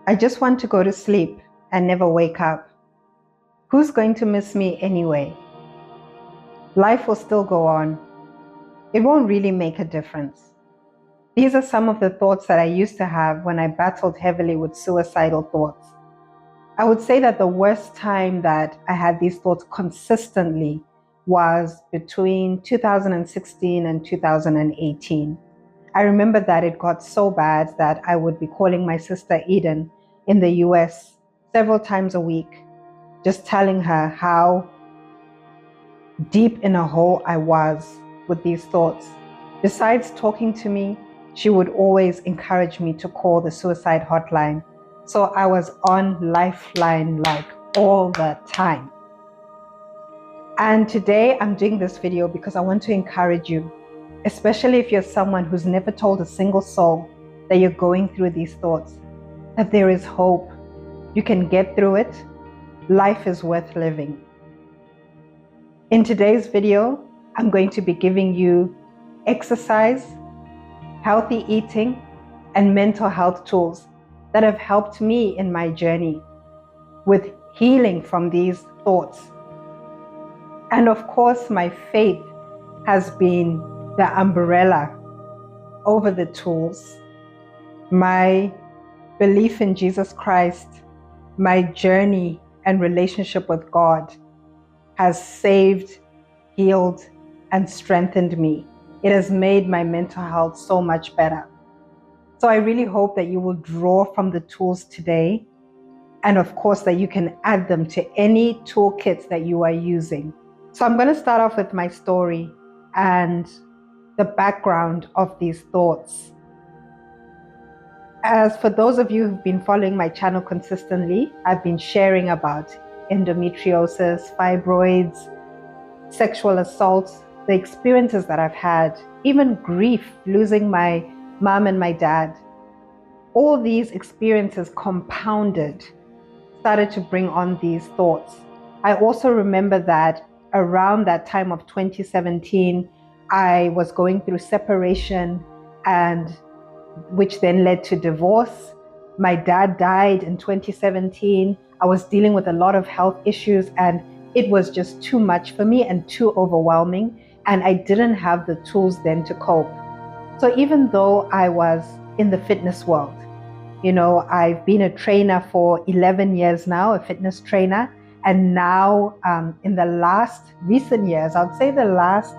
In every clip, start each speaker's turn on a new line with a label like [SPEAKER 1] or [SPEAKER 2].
[SPEAKER 1] I just want to go to sleep and never wake up. Who's going to miss me anyway? Life will still go on. It won't really make a difference. These are some of the thoughts that I used to have when I battled heavily with suicidal thoughts. I would say that the worst time that I had these thoughts consistently was between 2016 and 2018. I remember that it got so bad that I would be calling my sister Eden in the US several times a week, just telling her how deep in a hole I was with these thoughts. Besides talking to me, she would always encourage me to call the suicide hotline. So I was on Lifeline like all the time. And today I'm doing this video because I want to encourage you, especially if you're someone who's never told a single soul that you're going through these thoughts, that there is hope. You can get through it. Life is worth living. In today's video, I'm going to be giving you exercise, healthy eating, and mental health tools that have helped me in my journey with healing from these thoughts. And of course, my faith has been the umbrella over the tools. My belief in Jesus Christ, my journey and relationship with God has saved, healed, and strengthened me. It has made my mental health so much better. So I really hope that you will draw from the tools today, and of course that you can add them to any toolkits that you are using. So I'm going to start off with my story and the background of these thoughts. As for those of you who've been following my channel consistently, I've been sharing about endometriosis, fibroids, sexual assault, the experiences that I've had, even grief, losing my mom and my dad. All these experiences compounded, started to bring on these thoughts. I also remember that around that time of 2017, I was going through separation, and which then led to divorce. My dad died in 2017. I was dealing with a lot of health issues, and it was just too much for me and too overwhelming. And I didn't have the tools then to cope. So even though I was in the fitness world, I've been a trainer for 11 years now, a fitness trainer. And now in the recent years, I would say the last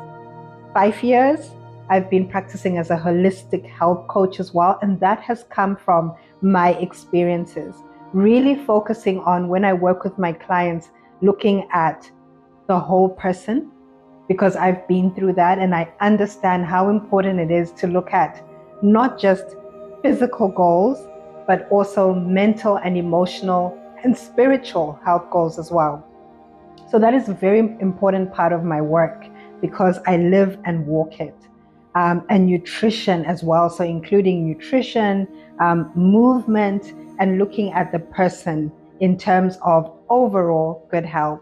[SPEAKER 1] 5 years, I've been practicing as a holistic health coach as well. And that has come from my experiences, really focusing on, when I work with my clients, looking at the whole person, because I've been through that and I understand how important it is to look at not just physical goals, but also mental and emotional and spiritual health goals as well. So that is a very important part of my work because I live and walk it. And nutrition as well, so including nutrition, movement, and looking at the person in terms of overall good health.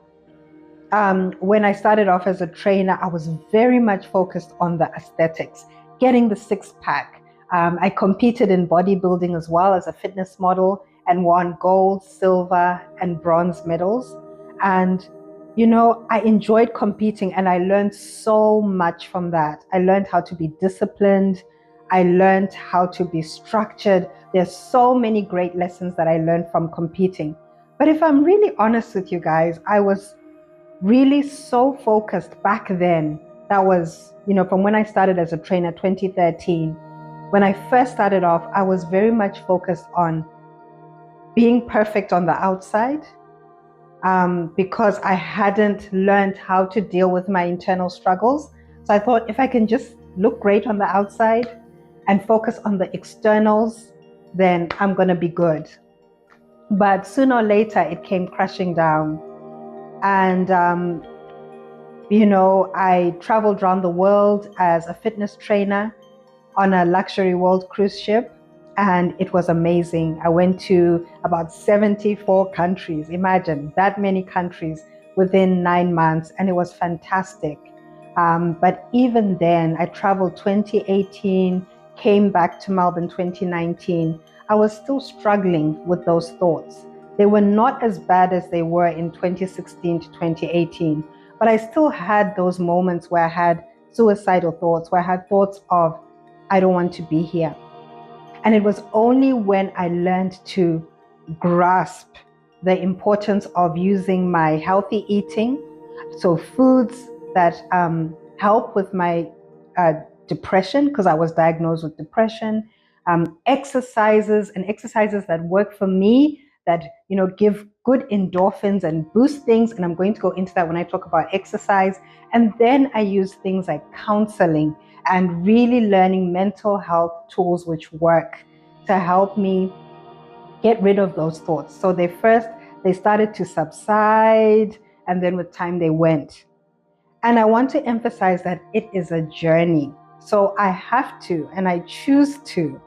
[SPEAKER 1] When I started off as a trainer, I was very much focused on the aesthetics, getting the six-pack. I competed in bodybuilding as well as a fitness model and won gold, silver, and bronze medals. And I enjoyed competing and I learned so much from that. I learned how to be disciplined. I learned how to be structured. There's so many great lessons that I learned from competing. But if I'm really honest with you guys, I was really so focused back then. That was, from when I started as a trainer, 2013. When I first started off, I was very much focused on being perfect on the outside, because I hadn't learned how to deal with my internal struggles. So I thought if I can just look great on the outside and focus on the externals, then I'm going to be good. But sooner or later, it came crashing down. And, I traveled around the world as a fitness trainer on a luxury world cruise ship. And it was amazing. I went to about 74 countries. Imagine that many countries within 9 months. And it was fantastic. But even then, I traveled 2018, came back to Melbourne 2019. I was still struggling with those thoughts. They were not as bad as they were in 2016 to 2018, but I still had those moments where I had suicidal thoughts, where I had thoughts of, I don't want to be here. And it was only when I learned to grasp the importance of using my healthy eating, so foods that help with my depression, because I was diagnosed with depression, exercises that work for me, that give good endorphins and boost things, and I'm going to go into that when I talk about exercise. And then I use things like counseling and really learning mental health tools which work to help me get rid of those thoughts. So they started to subside, and then with time they went. And I want to emphasize that it is a journey. So I have to, and I choose to,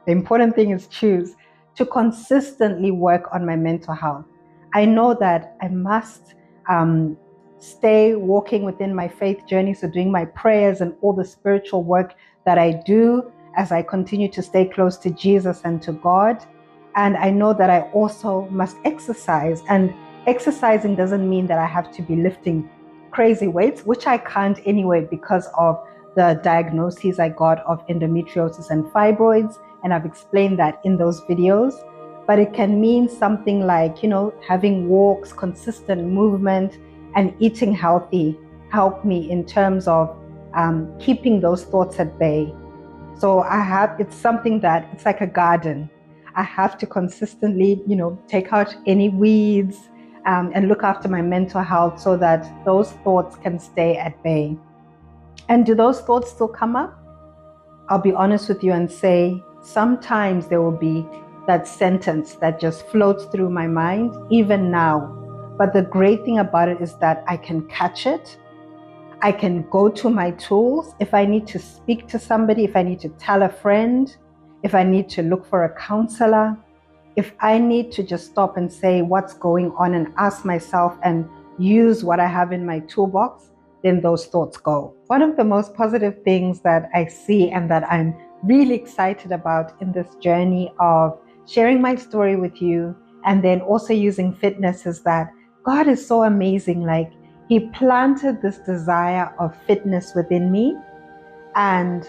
[SPEAKER 1] the important thing is choose, to consistently work on my mental health. I know that I must stay walking within my faith journey, so doing my prayers and all the spiritual work that I do as I continue to stay close to Jesus and to God. And I know that I also must exercise, and exercising doesn't mean that I have to be lifting crazy weights, which I can't anyway because of the diagnoses I got of endometriosis and fibroids, and I've explained that in those videos. But it can mean something like, having walks, consistent movement, and eating healthy help me in terms of keeping those thoughts at bay. So it's something that, it's like a garden. I have to consistently, take out any weeds and look after my mental health so that those thoughts can stay at bay. And do those thoughts still come up? I'll be honest with you and say, sometimes there will be that sentence that just floats through my mind, even now. But the great thing about it is that I can catch it. I can go to my tools. If I need to speak to somebody, if I need to tell a friend, if I need to look for a counselor, if I need to just stop and say what's going on and ask myself and use what I have in my toolbox, then those thoughts go. One of the most positive things that I see and that I'm really excited about in this journey of sharing my story with you and then also using fitness is that God is so amazing. Like, He planted this desire of fitness within me, and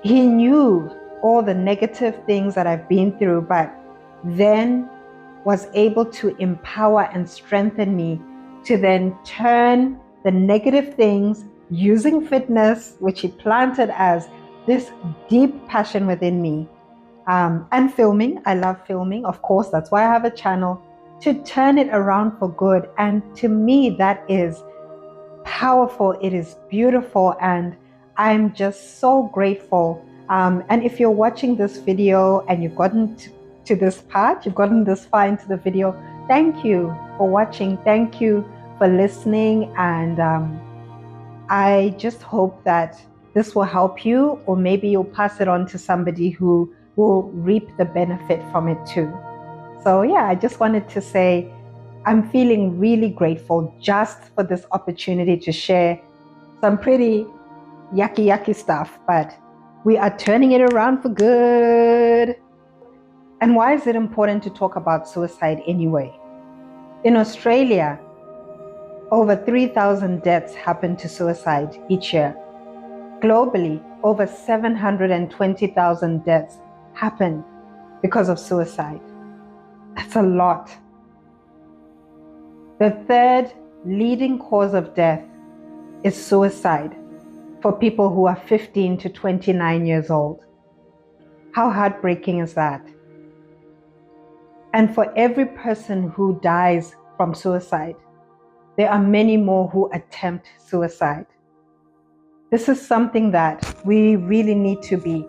[SPEAKER 1] He knew all the negative things that I've been through, but then was able to empower and strengthen me to then turn the negative things using fitness, which He planted as this deep passion within me. And filming, I love filming, of course, that's why I have a channel, to turn it around for good. And to me, that is powerful, it is beautiful, and I'm just so grateful. And if you're watching this video and you've gotten to this part, you've gotten this far into the video, thank you for watching, thank you for listening, and I just hope that this will help you, or maybe you'll pass it on to somebody who will reap the benefit from it too. So yeah, I just wanted to say I'm feeling really grateful just for this opportunity to share some pretty yucky stuff, but we are turning it around for good. And why is it important to talk about suicide anyway? In Australia, over 3,000 deaths happen to suicide each year. Globally, over 720,000 deaths happen because of suicide. That's a lot. The third leading cause of death is suicide for people who are 15 to 29 years old. How heartbreaking is that? And for every person who dies from suicide, there are many more who attempt suicide. This is something that we really need to be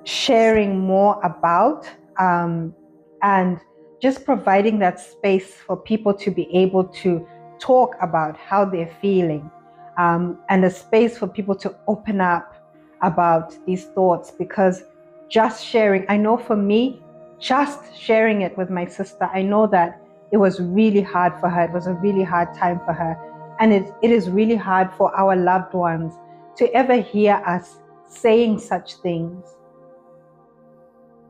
[SPEAKER 1] sharing more about, and just providing that space for people to be able to talk about how they're feeling, and a space for people to open up about these thoughts. Because just sharing, I know for me, just sharing it with my sister, I know that it was really hard for her. It was a really hard time for her. And it is really hard for our loved ones to ever hear us saying such things.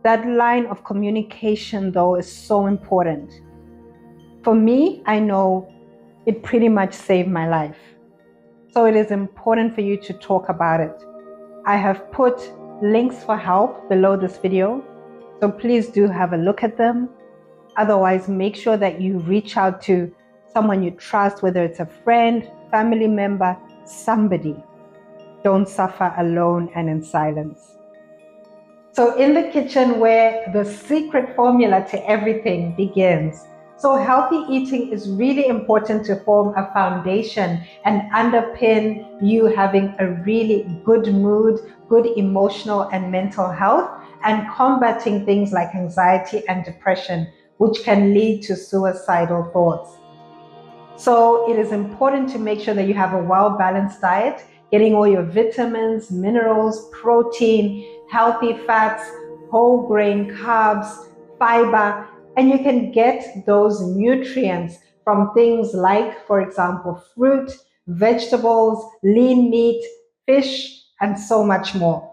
[SPEAKER 1] that line of communication, though, is so important. For me, I know it pretty much saved my life. So it is important for you to talk about it. I have put links for help below this video, so please do have a look at them. Otherwise, make sure that you reach out to someone you trust, whether it's a friend, family member, somebody. Don't suffer alone and in silence. So in the kitchen, where the secret formula to everything begins. So healthy eating is really important to form a foundation and underpin you having a really good mood, good emotional and mental health, and combating things like anxiety and depression, which can lead to suicidal thoughts. So it is important to make sure that you have a well-balanced diet, getting all your vitamins, minerals, protein, healthy fats, whole grain carbs, fiber, and you can get those nutrients from things like, for example, fruit, vegetables, lean meat, fish, and so much more.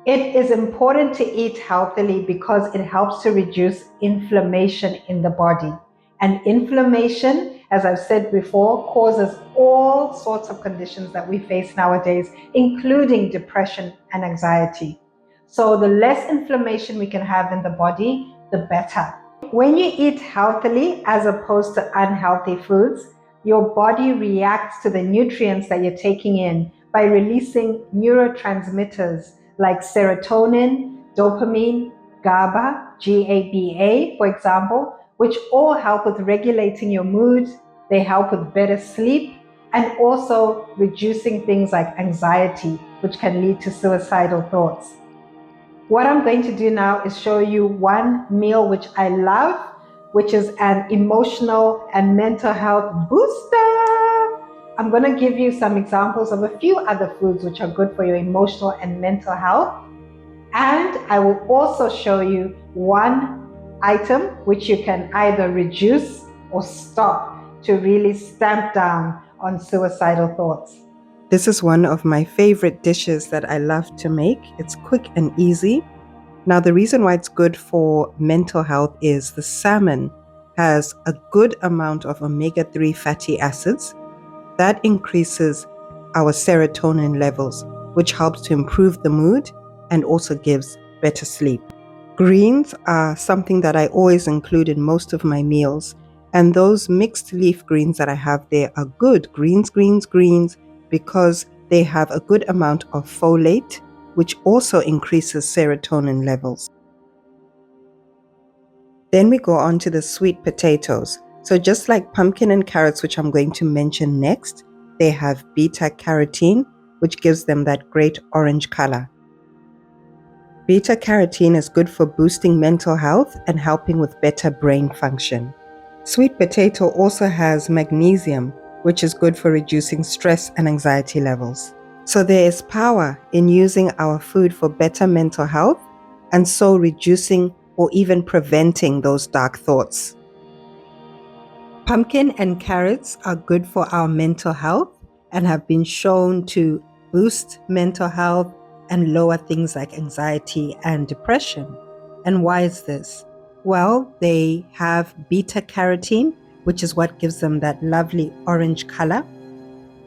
[SPEAKER 1] It is important to eat healthily because it helps to reduce inflammation in the body. And inflammation, as I've said before, causes all sorts of conditions that we face nowadays, including depression and anxiety. So the less inflammation we can have in the body, the better. When you eat healthily as opposed to unhealthy foods, your body reacts to the nutrients that you're taking in by releasing neurotransmitters like serotonin, dopamine, GABA, GABA, for example, which all help with regulating your mood. They help with better sleep and also reducing things like anxiety, which can lead to suicidal thoughts. What I'm going to do now is show you one meal which I love, which is an emotional and mental health booster. I'm going to give you some examples of a few other foods which are good for your emotional and mental health. And I will also show you one item which you can either reduce or stop to really stamp down on suicidal thoughts.
[SPEAKER 2] This is one of my favorite dishes that I love to make. It's quick and easy. Now, the reason why it's good for mental health is the salmon has a good amount of omega-3 fatty acids. That increases our serotonin levels, which helps to improve the mood and also gives better sleep. Greens are something that I always include in most of my meals. And those mixed leaf greens that I have there are good. Greens, because they have a good amount of folate, which also increases serotonin levels. Then we go on to the sweet potatoes. So just like pumpkin and carrots, which I'm going to mention next, they have beta carotene, which gives them that great orange color. Beta carotene is good for boosting mental health and helping with better brain function. Sweet potato also has magnesium, which is good for reducing stress and anxiety levels. So there is power in using our food for better mental health and so reducing or even preventing those dark thoughts. Pumpkin and carrots are good for our mental health and have been shown to boost mental health and lower things like anxiety and depression. And why is this? Well, they have beta carotene, which is what gives them that lovely orange color.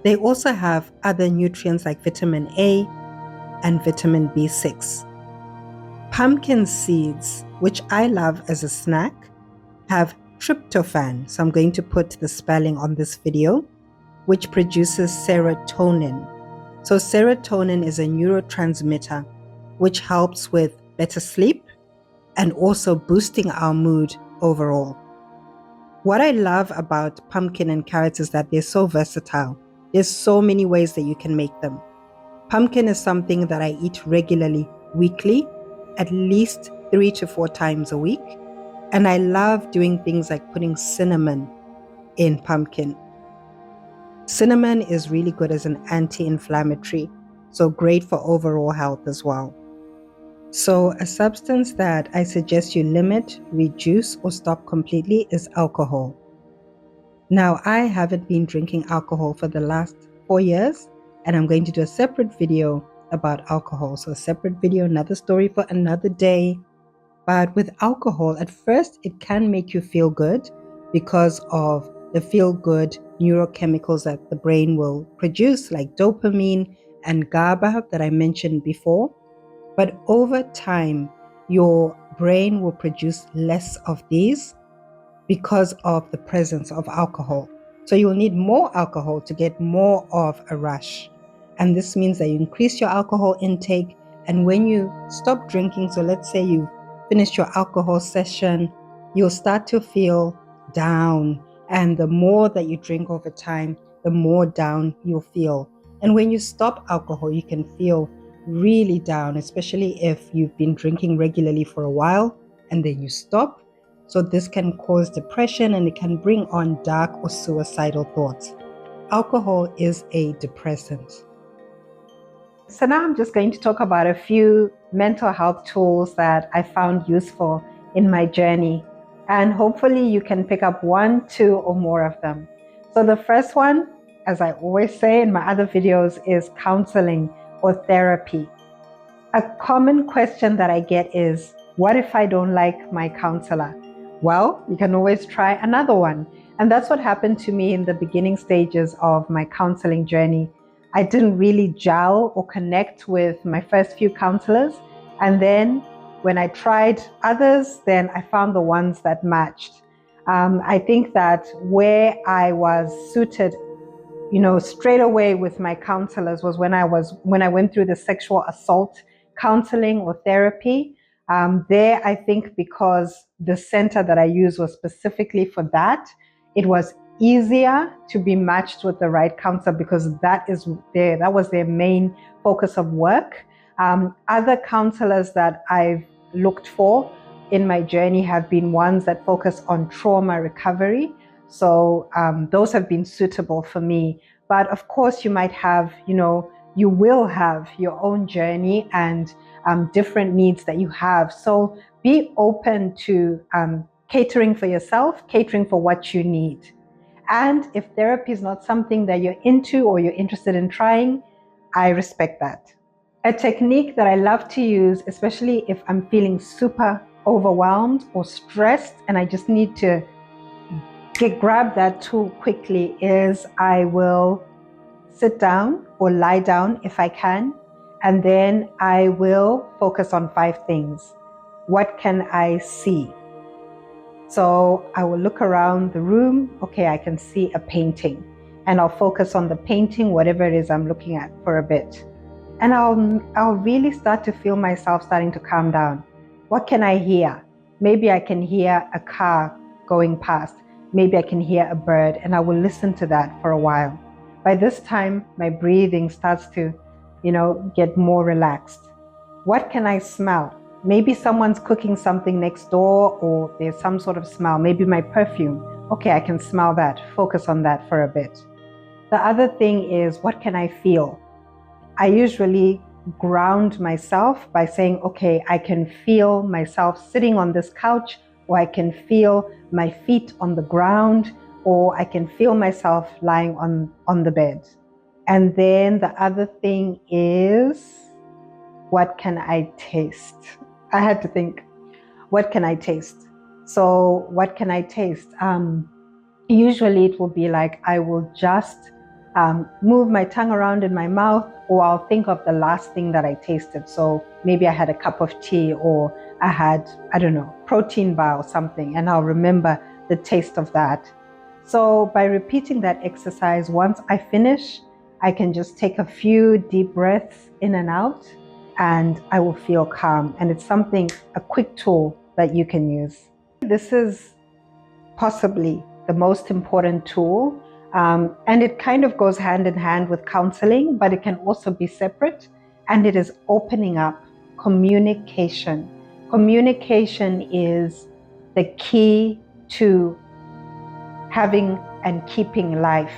[SPEAKER 2] They also have other nutrients like vitamin A and vitamin B6. Pumpkin seeds, which I love as a snack, have tryptophan. So I'm going to put the spelling on this video, which produces serotonin. So serotonin is a neurotransmitter which helps with better sleep and also boosting our mood overall. What I love about pumpkin and carrots is that they're so versatile. There's so many ways that you can make them. Pumpkin is something that I eat regularly, weekly, at least 3 to 4 times a week. And I love doing things like putting cinnamon in pumpkin. Cinnamon is really good as an anti-inflammatory, so great for overall health as well. So a substance that I suggest you limit, reduce, or stop completely is alcohol. Now, I haven't been drinking alcohol for the last 4 years, and I'm going to do a separate video about alcohol. So a separate video, another story for another day. But with alcohol, at first, it can make you feel good because of the feel good neurochemicals that the brain will produce, like dopamine and GABA that I mentioned before. But over time, your brain will produce less of these because of the presence of alcohol. So you'll need more alcohol to get more of a rush. And this means that you increase your alcohol intake. And when you stop drinking, so let's say you've finished your alcohol session, you'll start to feel down. And the more that you drink over time, the more down you'll feel. And when you stop alcohol, you can feel really down, especially if you've been drinking regularly for a while and then you stop. So this can cause depression and it can bring on dark or suicidal thoughts. Alcohol is a depressant.
[SPEAKER 1] So now I'm just going to talk about a few mental health tools that I found useful in my journey. And hopefully you can pick up 1, 2, or more of them. So the first one, as I always say in my other videos, is counseling or therapy. A common question that I get is, what if I don't like my counselor? Well, you can always try another one. And that's what happened to me in the beginning stages of my counseling journey. I didn't really gel or connect with my first few counselors. And then when I tried others, then I found the ones that matched. I think that where I was suited, straight away with my counselors was when I went through the sexual assault counseling or therapy. There, I think because the center that I used was specifically for that, it was easier to be matched with the right counselor because that was their main focus of work. Other counselors that I've looked for in my journey have been ones that focus on trauma recovery. So those have been suitable for me. But of course, you might have, you will have your own journey and different needs that you have. So be open to catering for yourself, catering for what you need. And if therapy is not something that you're into or you're interested in trying, I respect that. A technique that I love to use, especially if I'm feeling super overwhelmed or stressed and I just need to grab that tool quickly, is I will sit down or lie down if I can, and then I will focus on 5 things. What can I see? So I will look around the room. Okay, I can see a painting, and I'll focus on the painting, whatever it is I'm looking at, for a bit. And I'll really start to feel myself starting to calm down. What can I hear? Maybe I can hear a car going past. Maybe I can hear a bird, and I will listen to that for a while. By this time, my breathing starts to, get more relaxed. What can I smell? Maybe someone's cooking something next door, or there's some sort of smell, maybe my perfume. Okay, I can smell that, focus on that for a bit. The other thing is, what can I feel? I usually ground myself by saying, okay, I can feel myself sitting on this couch, or I can feel my feet on the ground, or I can feel myself lying on the bed. And then the other thing is, what can I taste? I had to think, what can I taste? So what can I taste? Usually it will be like I will just move my tongue around in my mouth, or I'll think of the last thing that I tasted. So maybe I had a cup of tea, or I had, protein bar or something, and I'll remember the taste of that. So by repeating that exercise, once I finish, I can just take a few deep breaths in and out, and I will feel calm. And it's a quick tool that you can use. This is possibly the most important tool. And it kind of goes hand in hand with counseling, but it can also be separate. And it is opening up communication. Communication is the key to having and keeping life.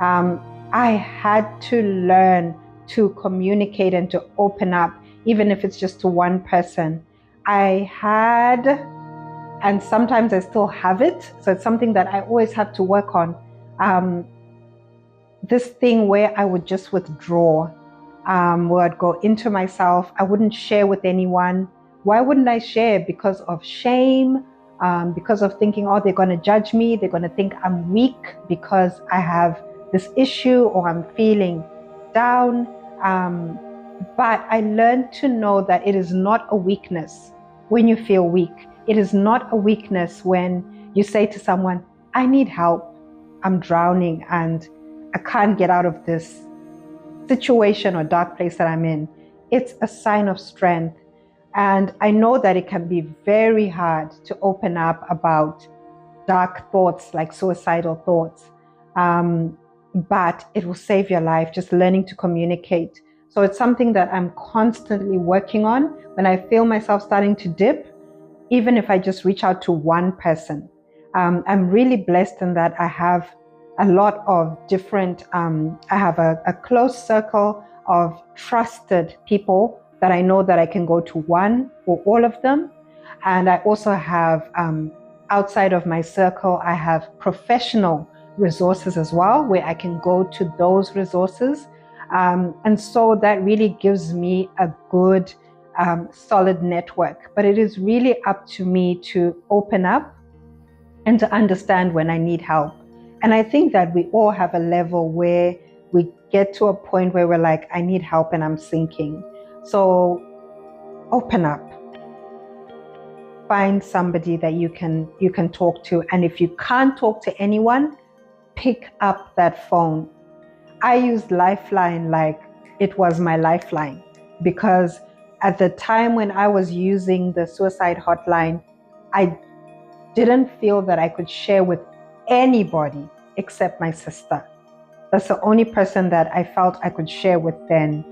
[SPEAKER 1] I had to learn to communicate and to open up, even if it's just to one person. And sometimes I still have it. So it's something that I always have to work on. This thing where I would just withdraw. where I'd go into myself. I wouldn't share with anyone. Why wouldn't I share? Because of shame, because of thinking, oh, they're going to judge me. They're going to think I'm weak because I have this issue or I'm feeling down. But I learned to know that it is not a weakness when you feel weak. It is not a weakness when you say to someone, I need help. I'm drowning and I can't get out of this situation or dark place that I'm in. It's a sign of strength. And I know that it can be very hard to open up about dark thoughts like suicidal thoughts. But it will save your life, just learning to communicate. So it's something that I'm constantly working on. When I feel myself starting to dip, even if I just reach out to one person, I'm really blessed in that I have a lot of different, I have a close circle of trusted people that I know that I can go to one or all of them. And I also have, outside of my circle, I have professional resources as well, where I can go to those resources. And so that really gives me a good, solid network. But it is really up to me to open up and to understand when I need help. And I think that we all have a level where we get to a point where we're like, I need help and I'm sinking. So open up. Find somebody that you can talk to. And if you can't talk to anyone, pick up that phone. I used Lifeline like it was my lifeline, because at the time when I was using the suicide hotline, I didn't feel that I could share with anybody except my sister. That's the only person that I felt I could share with then.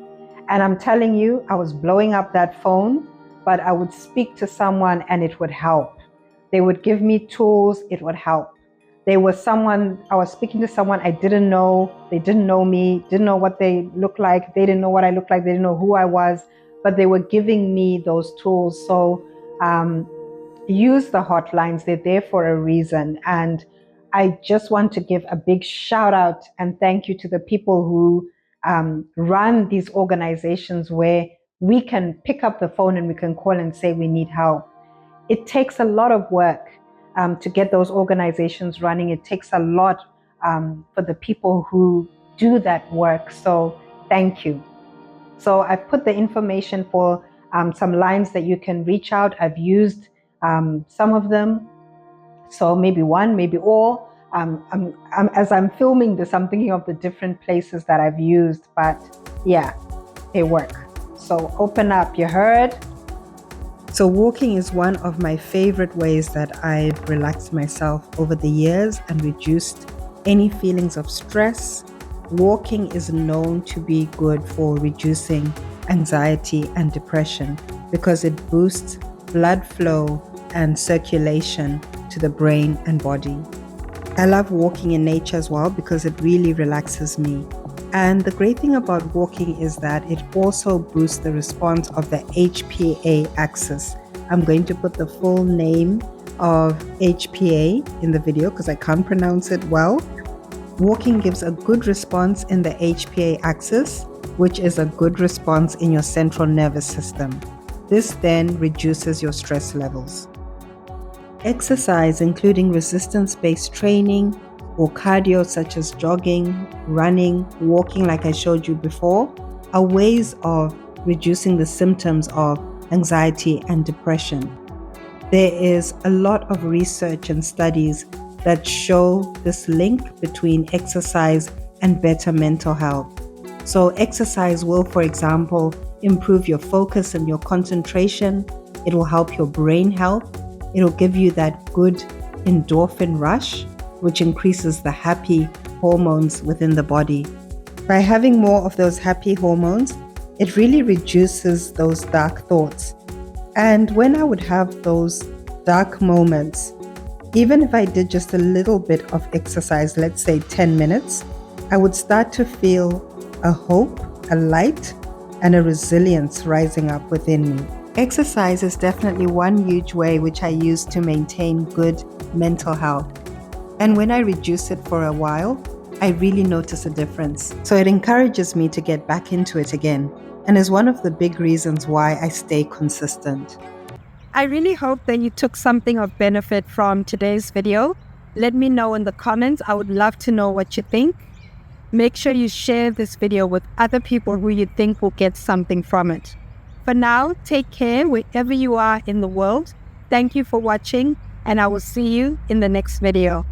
[SPEAKER 1] And I'm telling you, I was blowing up that phone, but I would speak to someone and it would help. They would give me tools, it would help. I was speaking to someone I didn't know, they didn't know me, didn't know what they looked like, they didn't know what I looked like, they didn't know who I was, but they were giving me those tools. So use the hotlines, they're there for a reason. And I just want to give a big shout out and thank you to the people who run these organizations where we can pick up the phone and we can call and say we need help. It takes a lot of work to get those organizations running. It takes a lot for the people who do that work. So thank you. So I've put the information for some lines that you can reach out. I've used some of them. So maybe one, maybe all. As I'm filming this, I'm thinking of the different places that I've used, but yeah, they work. So open up, you heard?
[SPEAKER 2] So walking is one of my favorite ways that I've relaxed myself over the years and reduced any feelings of stress. Walking is known to be good for reducing anxiety and depression because it boosts blood flow and circulation to the brain and body. I love walking in nature as well because it really relaxes me. And the great thing about walking is that it also boosts the response of the HPA axis. I'm going to put the full name of HPA in the video because I can't pronounce it well. Walking gives a good response in the HPA axis, which is a good response in your central nervous system. This then reduces your stress levels. Exercise, including resistance-based training or cardio such as jogging, running, walking like I showed you before, are ways of reducing the symptoms of anxiety and depression. There is a lot of research and studies that show this link between exercise and better mental health. So exercise will, for example, improve your focus and your concentration. It will help your brain health. It'll give you that good endorphin rush, which increases the happy hormones within the body. By having more of those happy hormones, it really reduces those dark thoughts. And when I would have those dark moments, even if I did just a little bit of exercise, let's say 10 minutes, I would start to feel a hope, a light, and a resilience rising up within me. Exercise is definitely one huge way which I use to maintain good mental health. And when I reduce it for a while, I really notice a difference. So it encourages me to get back into it again, and is one of the big reasons why I stay consistent.
[SPEAKER 3] I really hope that you took something of benefit from today's video. Let me know in the comments. I would love to know what you think. Make sure you share this video with other people who you think will get something from it. For now, take care wherever you are in the world. Thank you for watching, and I will see you in the next video.